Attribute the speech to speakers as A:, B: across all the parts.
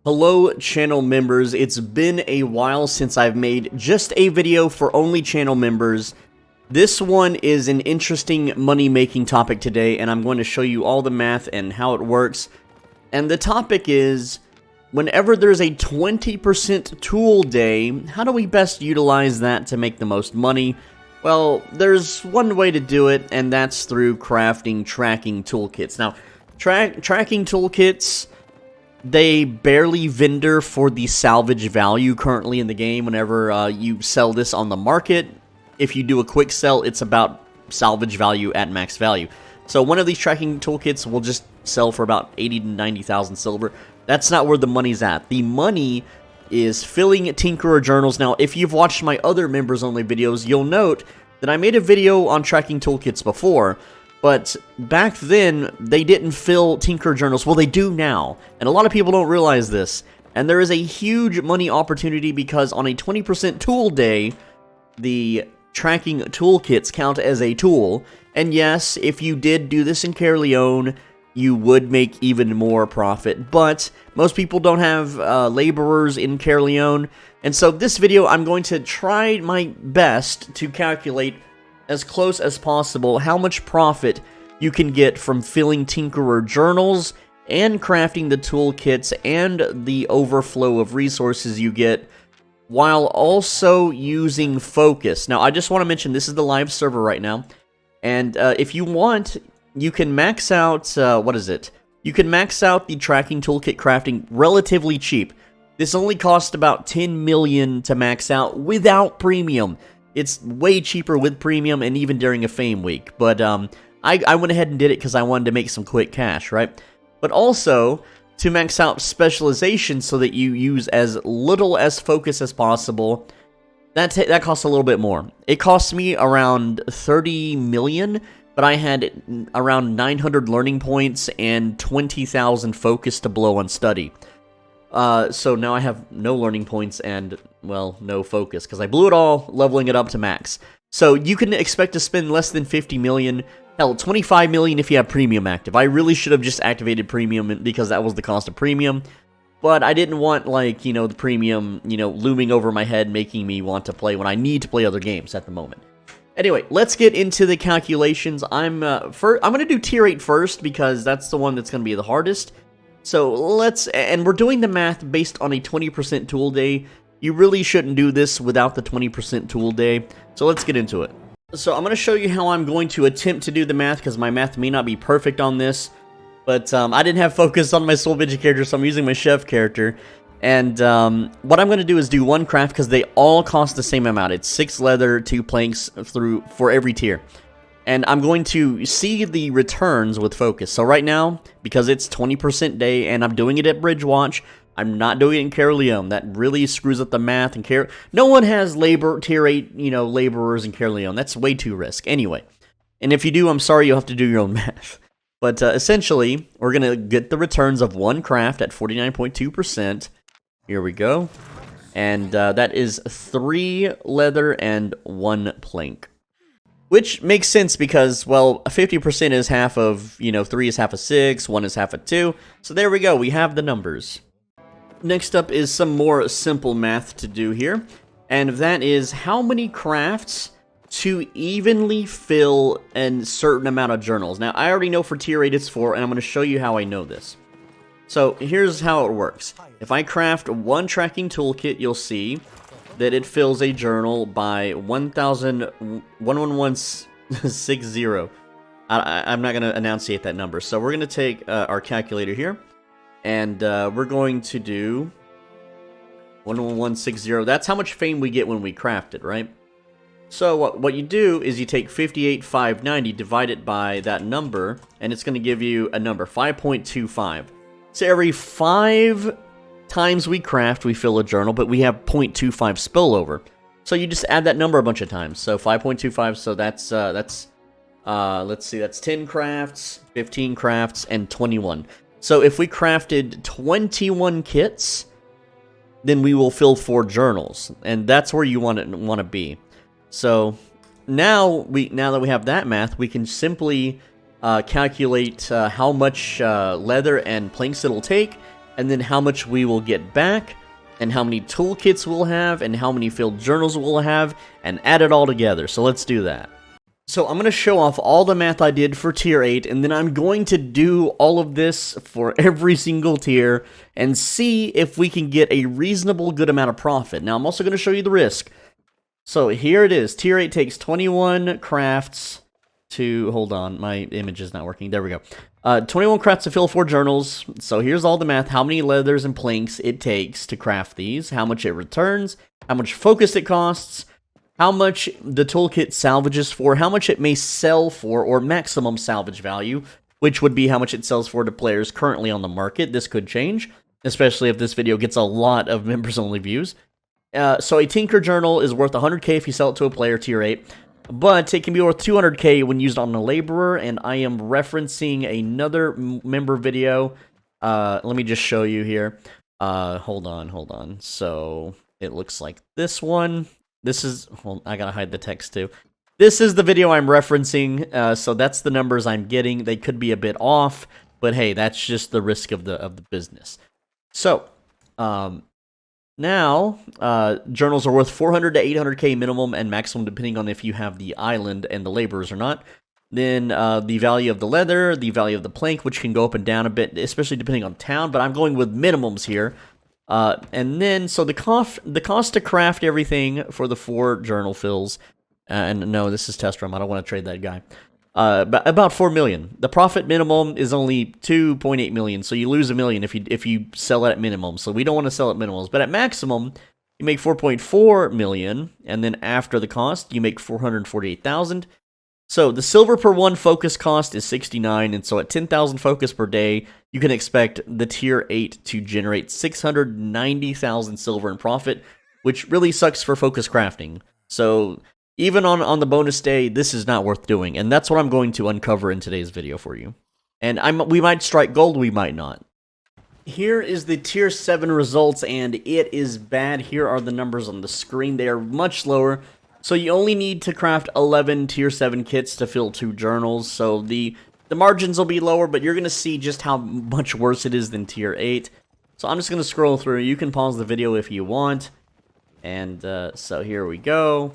A: Hello channel members, it's been a while since I've made just a video for only channel members. This one is an interesting money-making topic today, and I'm going to show you all the math and how it works. And the topic is, whenever there's a 20% tool day, how do we best utilize that to make the most money? Well, there's one way to do it, and that's through crafting tracking toolkits. Now, tracking toolkits, they barely vendor for the salvage value currently in the game whenever you sell this on the market. If you do a quick sell, it's about salvage value at max value. So one of these tracking toolkits will just sell for about 80 to 90,000 silver. That's not where the money's at. The money is filling Tinkerer journals. Now, if you've watched my other members-only videos, you'll note that I made a video on tracking toolkits before. But back then, they didn't fill Tinker journals. Well, they do now. And a lot of people don't realize this. And there is a huge money opportunity because on a 20% tool day, the tracking toolkits count as a tool. And yes, if you did do this in Caerleon, you would make even more profit. But most people don't have laborers in Caerleon. And so this video, I'm going to try my best to calculate as close as possible how much profit you can get from filling Tinkerer journals and crafting the toolkits and the overflow of resources you get while also using focus. Now, I just want to mention this is the live server right now, and if you want, you can max out, You can max out the tracking toolkit crafting relatively cheap. This only costs about 10 million to max out without premium. It's way cheaper with premium and even during a fame week. But I went ahead and did it because I wanted to make some quick cash, right? But also to max out specialization so that you use as little as focus as possible, that costs a little bit more. It cost me around 30 million, but I had around 900 learning points and 20,000 focus to blow on study. So now I have no learning points and, well, no focus, because I blew it all, leveling it up to max. So you can expect to spend less than 50 million, hell, 25 million if you have premium active. I really should have just activated premium because that was the cost of premium, but I didn't want, like, you know, the premium, you know, looming over my head, making me want to play when I need to play other games at the moment. Anyway, let's get into the calculations. I'm going to do tier 8 first because that's the one that's going to be the hardest. So and we're doing the math based on a 20% tool day. You really shouldn't do this without the 20% tool day. So let's get into it. So I'm going to show you how I'm going to attempt to do the math because my math may not be perfect on this. But I didn't have focus on my Soul Vision character, so I'm using my chef character. And what I'm going to do is do one craft because they all cost the same amount. It's 6 leather, 2 planks for every tier. And I'm going to see the returns with focus. So right now, because it's 20% day and I'm doing it at Bridgewatch, I'm not doing it in Caerleon. That really screws up the math. And no one has tier 8, you know, laborers in Caerleon. That's way too risk. Anyway, and if you do, I'm sorry, you'll have to do your own math. But essentially, we're going to get the returns of one craft at 49.2%. Here we go. And that is 3 leather and 1 plank. Which makes sense because, well, 50% is half of, you know, 3 is half of 6, 1 is half of 2. So there we go, we have the numbers. Next up is some more simple math to do here. And that is how many crafts to evenly fill a certain amount of journals. Now, I already know for tier 8 it's 4, and I'm going to show you how I know this. So here's how it works. If I craft one tracking toolkit, you'll see that it fills a journal by 11160. I'm not going to enunciate that number. So we're going to take our calculator here, and we're going to do 11160. That's how much fame we get when we craft it, right? So what you do is you take 58,590, divide it by that number, and it's going to give you a number, 5.25. So every 5 times we craft, we fill a journal, but we have 0.25 spillover. So you just add that number a bunch of times. So 5.25, so that's let's see, that's 10 crafts, 15 crafts, and 21. So if we crafted 21 kits, then we will fill 4 journals, and that's where you want to be. So now that we have that math, we can simply calculate how much leather and planks it'll take, and then how much we will get back, and how many toolkits we'll have, and how many filled journals we'll have, and add it all together. So let's do that. So I'm going to show off all the math I did for tier 8, and then I'm going to do all of this for every single tier, and see if we can get a reasonable good amount of profit. Now I'm also going to show you the risk. So here it is. Tier 8 takes 21 crafts to... Hold on, my image is not working. There we go. 21 crafts to fill 4 journals. So here's all the math. How many leathers and planks it takes to craft these. How much it returns. How much focus it costs. How much the toolkit salvages for. How much it may sell for, or maximum salvage value, which would be how much it sells for to players currently on the market. This could change, especially if this video gets a lot of members-only views. So a Tinker Journal is worth 100k if you sell it to a player, tier 8. But it can be worth 200k when used on a laborer, and I am referencing another member video. Let me just show you here. Hold on. So it looks like this one. This is... Hold, I gotta hide the text too. This is the video I'm referencing, so that's the numbers I'm getting. They could be a bit off, but hey, that's just the risk of the business. So, now, journals are worth 400 to 800k minimum and maximum, depending on if you have the island and the laborers or not. Then, the value of the leather, the value of the plank, which can go up and down a bit, especially depending on town, but I'm going with minimums here. And then, so the cost to craft everything for the 4 journal fills, and no, this is test run, I don't want to trade that guy. About 4 million. The profit minimum is only 2.8 million, so you lose $1 million if you sell it at minimum. So we don't want to sell at minimums, but at maximum, you make 4.4 million, and then after the cost, you make 448,000. So the silver per 1 focus cost is 69, and so at 10,000 focus per day, you can expect the tier 8 to generate 690,000 silver in profit, which really sucks for focus crafting. So even on the bonus day, this is not worth doing, and that's what I'm going to uncover in today's video for you. And we might strike gold, we might not. Here is the tier 7 results, and it is bad. Here are the numbers on the screen. They are much lower. So you only need to craft 11 tier 7 kits to fill 2 journals, so the margins will be lower, but you're going to see just how much worse it is than tier 8. So I'm just going to scroll through. You can pause the video if you want. And so here we go.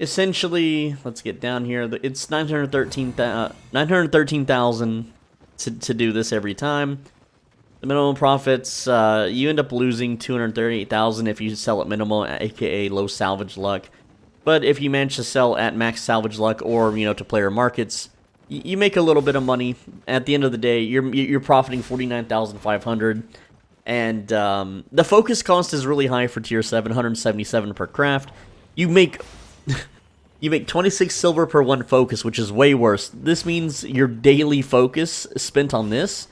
A: Essentially, let's get down here. It's 913,000 to do this every time. The minimum profits, you end up losing 238,000 if you sell at minimal, aka low salvage luck. But if you manage to sell at max salvage luck, or to player markets, you make a little bit of money. At the end of the day, you're profiting 49,500. And the focus cost is really high for tier 7, 177 per craft. You make 26 silver per 1 focus, which is way worse. This means your daily focus spent on this,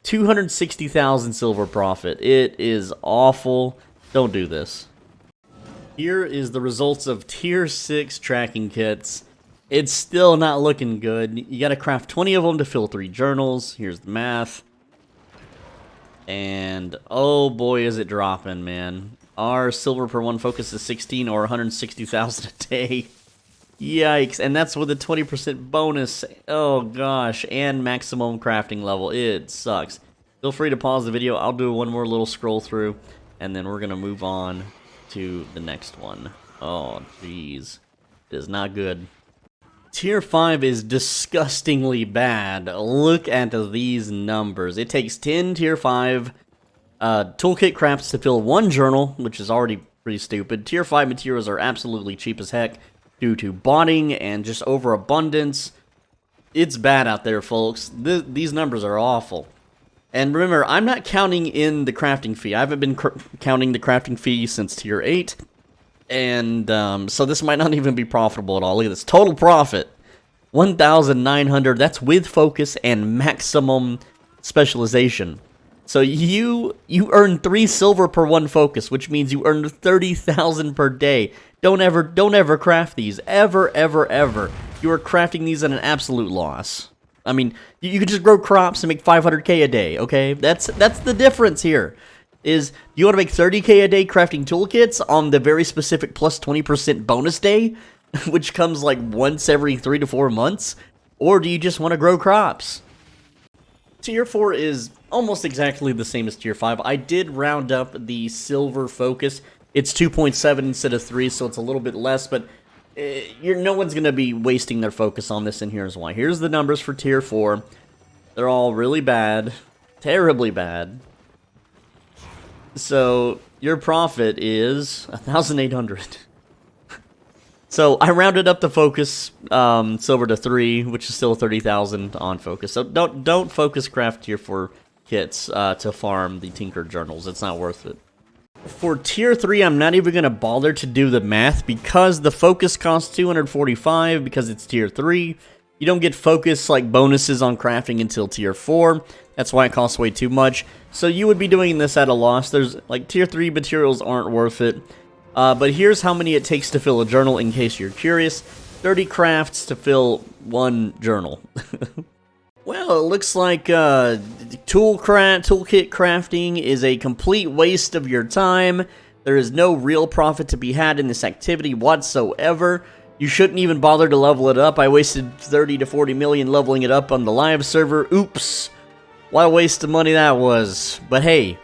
A: 260,000 silver profit. It is awful. Don't do this. Here is the results of tier 6 tracking kits. It's still not looking good. You gotta craft 20 of them to fill 3 journals. Here's the math. And oh boy, is it dropping, man. Our silver per 1 focus is 16, or 160,000 a day. Yikes, and that's with a 20% bonus. Oh gosh, and maximum crafting level. It sucks. Feel free to pause the video. I'll do one more little scroll through, and then we're gonna move on to the next one. Oh jeez, it is not good. Tier 5 is disgustingly bad. Look at these numbers. It takes 10 tier 5 toolkit crafts to fill 1 journal, which is already pretty stupid. Tier 5 materials are absolutely cheap as heck due to botting and just overabundance. It's bad out there, folks. These numbers are awful. And remember, I'm not counting in the crafting fee. I haven't been counting the crafting fee since tier 8. And so this might not even be profitable at all. Look at this. Total profit, 1,900. That's with focus and maximum specialization. So you earn 3 silver per 1 focus, which means you earn 30,000 per day. Don't ever craft these. Ever. You are crafting these at an absolute loss. I mean, you could just grow crops and make 500k a day, okay? That's the difference here. Is you want to make 30k a day crafting toolkits on the very specific plus 20% bonus day, which comes like once every 3 to 4 months? Or do you just want to grow crops? Tier 4 is almost exactly the same as tier 5. I did round up the silver focus. It's 2.7 instead of 3, so it's a little bit less, but no one's going to be wasting their focus on this, and here's why. Here's the numbers for tier 4. They're all really bad. Terribly bad. So, your profit is 1,800. So, I rounded up the focus silver to 3, which is still 30,000 on focus. So, don't focus craft tier 4 kits to farm the Tinker Journals. It's not worth it. For tier 3, I'm not even going to bother to do the math because the focus costs 245 because it's tier 3. You don't get focus like bonuses on crafting until tier 4. That's why it costs way too much. So you would be doing this at a loss. There's like tier 3 materials aren't worth it. But here's how many it takes to fill a journal in case you're curious. 30 crafts to fill 1 journal. Well, it looks like toolkit crafting is a complete waste of your time. There is no real profit to be had in this activity whatsoever. You shouldn't even bother to level it up. I wasted 30 to 40 million leveling it up on the live server. Oops. What a waste of money that was. But hey,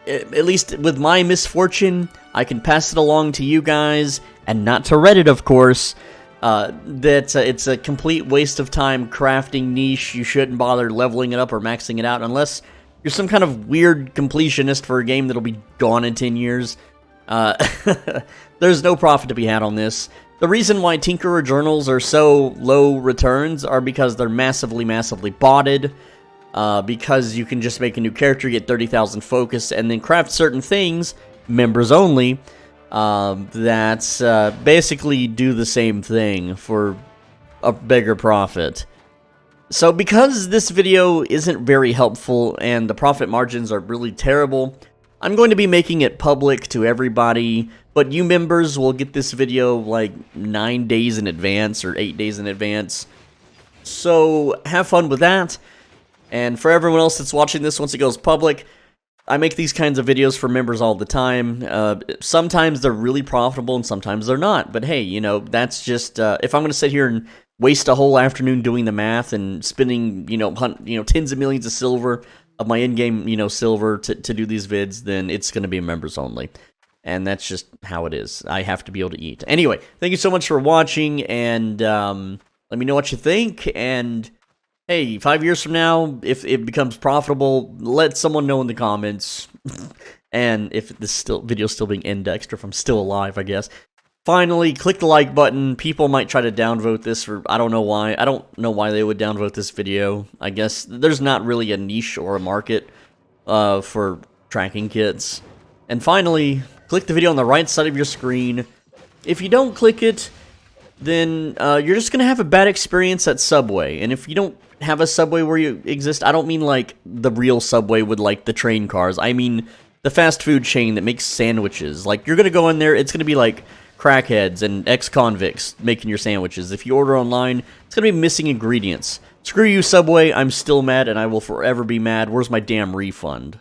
A: at least with my misfortune, I can pass it along to you guys, and not to Reddit, of course. That it's a complete waste of time crafting niche. You shouldn't bother leveling it up or maxing it out unless you're some kind of weird completionist for a game that'll be gone in 10 years. There's no profit to be had on this. The reason why Tinkerer Journals are so low returns are because they're massively botted. Because you can just make a new character, get 30,000 focus, and then craft certain things, members only, that basically do the same thing for a bigger profit. So because this video isn't very helpful and the profit margins are really terrible, I'm going to be making it public to everybody, but you members will get this video like 9 days in advance or 8 days in advance. So have fun with that. And for everyone else that's watching this once it goes public, I make these kinds of videos for members all the time. Sometimes they're really profitable and sometimes they're not. But hey, you know, that's just, if I'm going to sit here and waste a whole afternoon doing the math and spending, tens of millions of silver of my in-game, silver to do these vids, then it's going to be members only. And that's just how it is. I have to be able to eat. Anyway, thank you so much for watching, and let me know what you think, and hey, 5 years from now, if it becomes profitable, let someone know in the comments. And if this video's still being indexed, or if I'm still alive, I guess. Finally, click the like button. People might try to downvote this, or I don't know why. I don't know why they would downvote this video. I guess there's not really a niche or a market for tracking kits. And finally, click the video on the right side of your screen. If you don't click it, then you're just going to have a bad experience at Subway. And if you don't have a Subway where you exist, I don't mean like the real Subway with like the train cars. I mean the fast food chain that makes sandwiches. Like, you're going to go in there, it's going to be like crackheads and ex-convicts making your sandwiches. If you order online, it's going to be missing ingredients. Screw you, Subway. I'm still mad, and I will forever be mad. Where's my damn refund?